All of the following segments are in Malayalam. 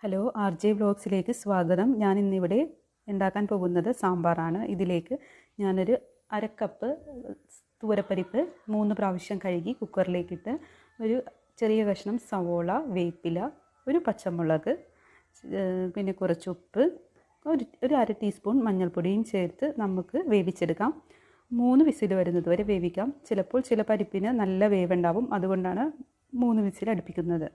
ഹലോ RJ വ്ലോഗ്സിലേക്ക് സ്വാഗതം. ഞാൻ ഇന്നിവിടെ ഉണ്ടാക്കാൻ പോകുന്നത് സാമ്പാറാണ്. ഇതിലേക്ക് ഞാനൊരു അരക്കപ്പ് തുവരപ്പരിപ്പ് 3 പ്രാവശ്യം കഴുകി കുക്കറിലേക്കിട്ട് ഒരു ചെറിയ കഷ്ണം സവോള, വേപ്പില, ഒരു പച്ചമുളക്, പിന്നെ കുറച്ച് ഉപ്പ്, ഒരു അര ടീസ്പൂൺ മഞ്ഞൾപ്പൊടിയും ചേർത്ത് നമുക്ക് വേവിച്ചെടുക്കാം. 3 വിസിൽ വരുന്നത് വരെ വേവിക്കാം. ചിലപ്പോൾ ചില പരിപ്പിന് നല്ല വേവുണ്ടാവും, അതുകൊണ്ടാണ് 3 വിസിൽ അടുപ്പിക്കുന്നത്.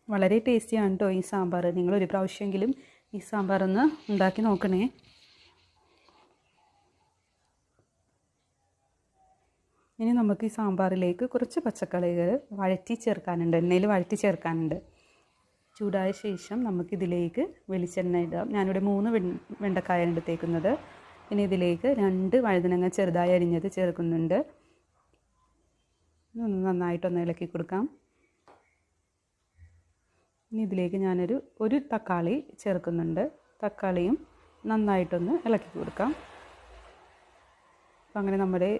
വളരെ ടേസ്റ്റിയാണ് കേട്ടോ ഈ സാമ്പാർ. നിങ്ങളൊരു പ്രാവശ്യമെങ്കിലും ഈ സാമ്പാർ ഒന്ന് ഉണ്ടാക്കി നോക്കണേ. ഇനി നമുക്ക് ഈ സാമ്പാറിലേക്ക് കുറച്ച് പച്ചക്കറികൾ വഴറ്റി ചേർക്കാനുണ്ട്, എണ്ണയിൽ വഴറ്റി ചേർക്കാനുണ്ട്. ചൂടായ ശേഷം നമുക്കിതിലേക്ക് വെളിച്ചെണ്ണ ഇടാം. ഞാനിവിടെ 3 വെണ്ടക്കായാണ് എടുത്തേക്കുന്നത്. ഇനി ഇതിലേക്ക് 2 വഴുതനങ്ങ ചെറുതായി അരിഞ്ഞത് ചേർക്കുന്നുണ്ട്. നന്നായിട്ടൊന്ന് ഇളക്കി കൊടുക്കാം. ഇനി ഇതിലേക്ക് ഒരു തക്കാളി ചേർക്കുന്നുണ്ട്. തക്കാളിയും നന്നായിട്ടൊന്ന് ഇളക്കി കൊടുക്കാം. അപ്പം അങ്ങനെ നമ്മുടെ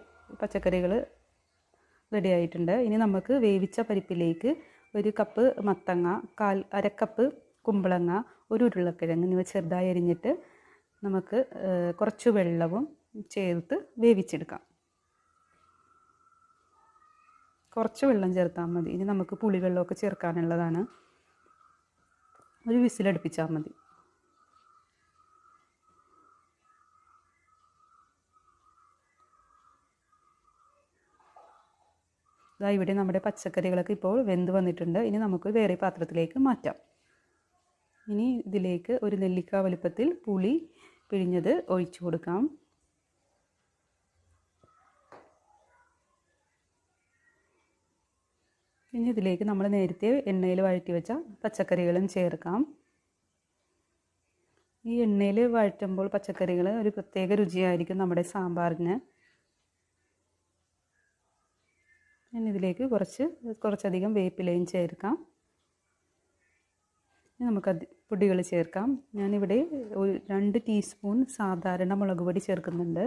പച്ചക്കറികൾ റെഡി ആയിട്ടുണ്ട്. ഇനി നമുക്ക് വേവിച്ച പരിപ്പിലേക്ക് 1 കപ്പ് മത്തങ്ങ, അരക്കപ്പ് കുമ്പളങ്ങ, ഒരു ഉരുളക്കിഴങ്ങ് എന്നിവ ചെറുതായി അരിഞ്ഞിട്ട് നമുക്ക് കുറച്ച് വെള്ളവും ചേർത്ത് വേവിച്ചെടുക്കാം. കുറച്ച് വെള്ളം ചേർത്താൽ മതി. ഇനി നമുക്ക് പുളിവെള്ളമൊക്കെ ചേർക്കാനുള്ളതാണ്. ഒരു വിസിലടുപ്പിച്ചാൽ മതി. ഇവിടെ നമ്മുടെ പച്ചക്കറികളൊക്കെ ഇപ്പോൾ വെന്ത് വന്നിട്ടുണ്ട്. ഇനി നമുക്ക് വേറെ പാത്രത്തിലേക്ക് മാറ്റാം. ഇനി ഇതിലേക്ക് ഒരു നെല്ലിക്ക വലുപ്പത്തിൽ പുളി പിഴിഞ്ഞത് ഒഴിച്ചു കൊടുക്കാം. ഇനി ഇതിലേക്ക് നമ്മൾ നേരത്തെ എണ്ണയിൽ വഴറ്റി വെച്ച പച്ചക്കറികളും ചേർക്കാം. ഈ എണ്ണയിൽ വഴറ്റുമ്പോൾ പച്ചക്കറികൾ ഒരു പ്രത്യേക രുചിയായിരിക്കും നമ്മുടെ സാമ്പാറിന്. ഇനി ഇതിലേക്ക് കുറച്ചധികം വേപ്പിലയും ചേർക്കാം. ഇനി നമുക്ക് പൊടികൾ ചേർക്കാം. ഞാനിവിടെ 2 ടീസ്പൂൺ സാധാരണ മുളക് പൊടി ചേർക്കുന്നുണ്ട്.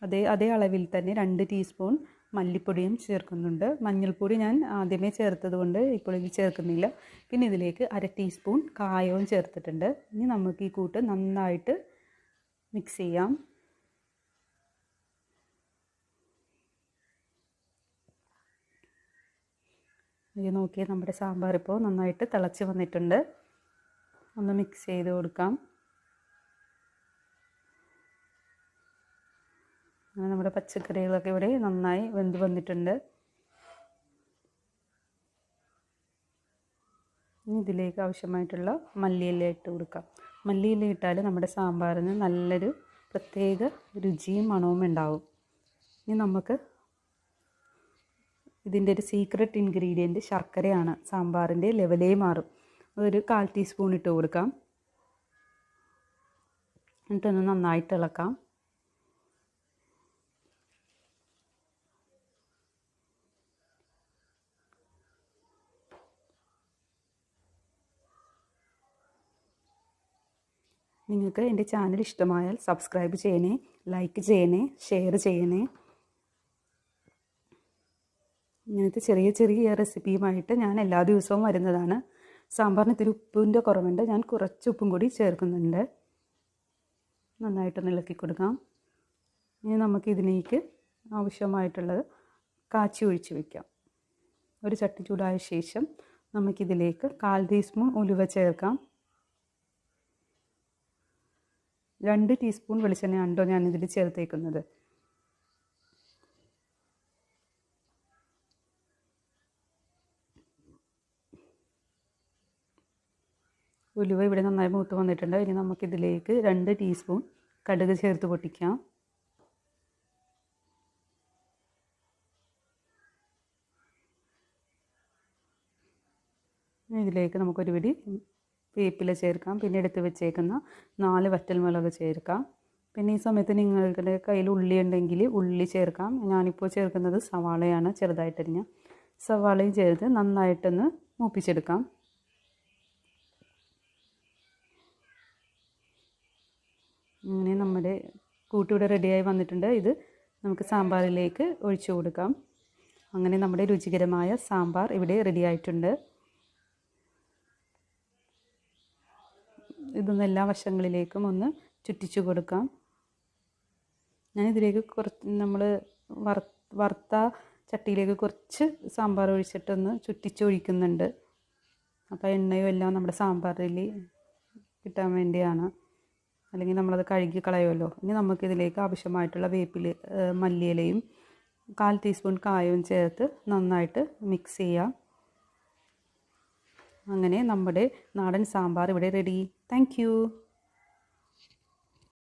അതേ അളവിൽ തന്നെ 2 ടീസ്പൂൺ മല്ലിപ്പൊടിയും ചേർക്കുന്നുണ്ട്. മഞ്ഞൾപ്പൊടി ഞാൻ ആദ്യമേ ചേർത്തത് കൊണ്ട് ഇപ്പോൾ ഇത് ചേർക്കുന്നില്ല. പിന്നെ ഇതിലേക്ക് അര ടീസ്പൂൺ കായവും ചേർത്തിട്ടുണ്ട്. ഇനി നമുക്ക് ഈ കൂട്ട് നന്നായിട്ട് മിക്സ് ചെയ്യാം. ഇത് നോക്കിയാൽ നമ്മുടെ സാമ്പാർ ഇപ്പോൾ നന്നായിട്ട് തിളച്ച് വന്നിട്ടുണ്ട്. ഒന്ന് മിക്സ് ചെയ്ത് കൊടുക്കാം. നമ്മുടെ പച്ചക്കറികളൊക്കെ ഇവിടെ നന്നായി വെന്ത് വന്നിട്ടുണ്ട്. ഇനി ഇതിലേക്ക് ആവശ്യമായിട്ടുള്ള മല്ലിയില ഇട്ട് കൊടുക്കാം. മല്ലിയില ഇട്ടാൽ നമ്മുടെ സാമ്പാറിന് നല്ലൊരു പ്രത്യേക രുചിയും മണവും ഉണ്ടാവും. ഇനി നമുക്ക് ഇതിൻ്റെ ഒരു സീക്രട്ട് ഇൻഗ്രീഡിയൻറ്റ് ശർക്കരയാണ്. സാമ്പാറിൻ്റെ ലെവലേ മാറും. ഒരു 1/4 ടീസ്പൂൺ ഇട്ട് കൊടുക്കാം. എന്നിട്ടൊന്ന് നന്നായിട്ട് ഇളക്കാം. നിങ്ങൾക്ക് എൻ്റെ ചാനൽ ഇഷ്ടമായാൽ സബ്സ്ക്രൈബ് ചെയ്യണേ, ലൈക്ക് ചെയ്യണേ, ഷെയർ ചെയ്യണേ. ഇങ്ങനത്തെ ചെറിയ ചെറിയ റെസിപ്പിയുമായിട്ട് ഞാൻ എല്ലാ ദിവസവും വരുന്നതാണ്. സാമ്പാറിന് ഇത്തിരി ഉപ്പിൻ്റെ കുറവുണ്ട്. ഞാൻ കുറച്ച് ഉപ്പും കൂടി ചേർക്കുന്നുണ്ട്. നന്നായിട്ടൊന്ന് ഇളക്കി കൊടുക്കാം. ഇനി നമുക്കിതിലേക്ക് ആവശ്യമായിട്ടുള്ളത് കാച്ചി ഒഴിച്ച് വയ്ക്കാം. ഒരു ചട്ടി ചൂടായ ശേഷം നമുക്കിതിലേക്ക് 1/4 ടീസ്പൂൺ ഉലുവ ചേർക്കാം. 2 ടീസ്പൂൺ വെളിച്ചെണ്ണയാണ് കേട്ടോ ഞാനിതിൽ ചേർത്തേക്കുന്നത്. ഉലുവ ഇവിടെ നന്നായി മൂത്ത് വന്നിട്ടുണ്ട്. ഇനി നമുക്കിതിലേക്ക് 2 ടീസ്പൂൺ കടുക് ചേർത്ത് പൊട്ടിക്കാം. ഇതിലേക്ക് നമുക്കൊരു പിടി വേപ്പില ചേർക്കാം. പിന്നെ എടുത്ത് വെച്ചേക്കുന്ന 4 വറ്റൽമുളക് ചേർക്കാം. പിന്നെ ഈ സമയത്ത് നിങ്ങളുടെ കയ്യിൽ ഉള്ളി ഉണ്ടെങ്കിൽ ഉള്ളി ചേർക്കാം. ഞാനിപ്പോൾ ചേർക്കുന്നത് സവാളയാണ്, ചെറുതായിട്ടരിഞ്ഞ സവാളയും ചേർത്ത് നന്നായിട്ടൊന്ന് മൂപ്പിച്ചെടുക്കാം. അങ്ങനെ നമ്മുടെ കൂട്ടിവിടെ റെഡിയായി വന്നിട്ടുണ്ട്. ഇത് നമുക്ക് സാമ്പാറിലേക്ക് ഒഴിച്ചു കൊടുക്കാം. അങ്ങനെ നമ്മുടെ രുചികരമായ സാമ്പാർ ഇവിടെ റെഡി ആയിട്ടുണ്ട്. ഇതൊന്ന് എല്ലാ വശങ്ങളിലേക്കും ഒന്ന് ചുറ്റിച്ചു കൊടുക്കാം. ഞാനിതിലേക്ക് നമ്മൾ വറുത്ത ചട്ടിയിലേക്ക് കുറച്ച് സാമ്പാർ ഒഴിച്ചിട്ടൊന്ന് ചുറ്റിച്ചൊഴിക്കുന്നുണ്ട്. അപ്പോൾ എണ്ണയും എല്ലാം നമ്മുടെ സാമ്പാറിൽ കിട്ടാൻ വേണ്ടിയാണ്. അല്ലെങ്കിൽ നമ്മളത് കഴുകി കളയുമല്ലോ. ഇനി നമുക്കിതിലേക്ക് ആവശ്യമായിട്ടുള്ള മല്ലിയിലയും 1/4 ടീസ്പൂൺ കായവും ചേർത്ത് നന്നായിട്ട് മിക്സ് ചെയ്യാം. അങ്ങനെ നമ്മുടെ നാടൻ സാമ്പാർ ഇവിടെ റെഡി. Thank you.